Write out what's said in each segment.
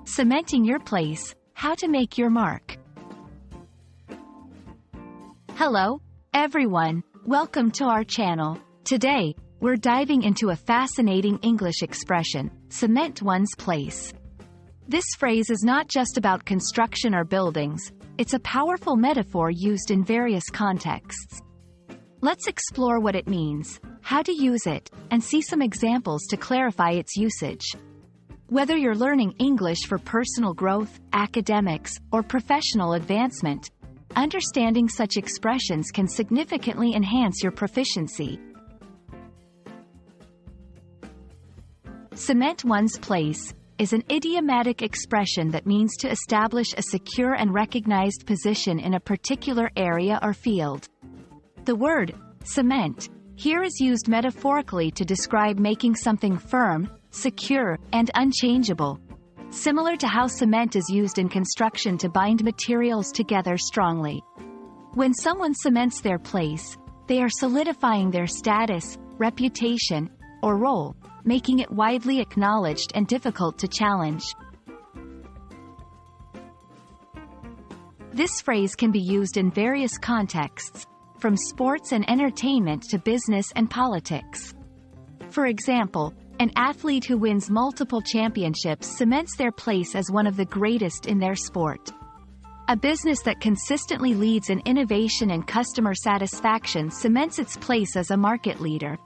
Cementing your place, how to make your mark. Hello, everyone. Welcome to our channel. Today, we're diving into a fascinating English expression, cement one's place. This phrase is not just about construction or buildings, it's a powerful metaphor used in various contexts. Let's explore what it means, how to use it, and see some examples to clarify its usage. Whether you're learning English for personal growth, academics, or professional advancement, understanding such expressions can significantly enhance your proficiency. Cement one's place is an idiomatic expression that means to establish a secure and recognized position in a particular area or field. The word cement here is used metaphorically to describe making something firm, secure, and unchangeable, similar to how cement is used in construction to bind materials together strongly. When someone cements their place, they are solidifying their status, reputation, or role, making it widely acknowledged and difficult to challenge. This phrase can be used in various contexts, from sports and entertainment to business and politics. For example, an athlete who wins multiple championships cements their place as one of the greatest in their sport. A business that consistently leads in innovation and customer satisfaction cements its place as a market leader.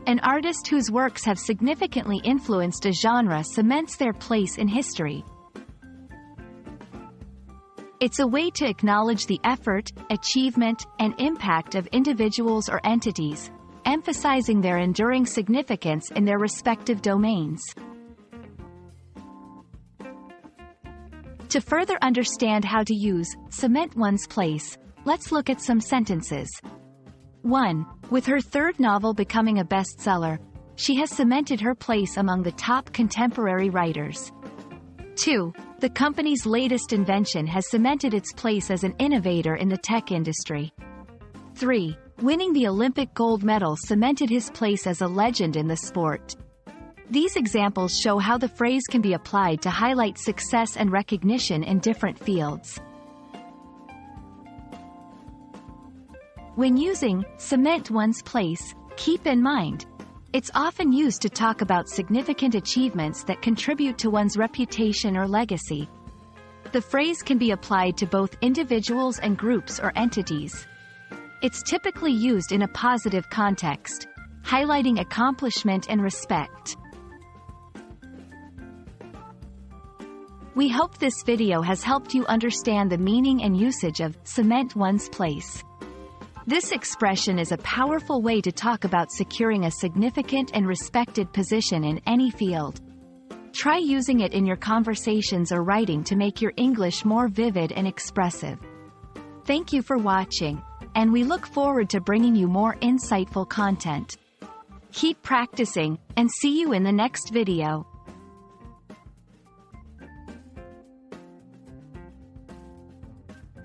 An artist whose works have significantly influenced a genre cements their place in history. It's a way to acknowledge the effort, achievement, and impact of individuals or entities, emphasizing their enduring significance in their respective domains. To further understand how to use cement one's place, let's look at some sentences. 1. With her third novel becoming a bestseller, she has cemented her place among the top contemporary writers. 2. The company's latest invention has cemented its place as an innovator in the tech industry. 3. Winning the Olympic gold medal cemented his place as a legend in the sport. These examples show how the phrase can be applied to highlight success and recognition in different fields. When using cement one's place, keep in mind, it's often used to talk about significant achievements that contribute to one's reputation or legacy. The phrase can be applied to both individuals and groups or entities. It's typically used in a positive context, highlighting accomplishment and respect. We hope this video has helped you understand the meaning and usage of cement one's place. This expression is a powerful way to talk about securing a significant and respected position in any field. Try using it in your conversations or writing to make your English more vivid and expressive. Thank you for watching, and we look forward to bringing you more insightful content. Keep practicing, and see you in the next video.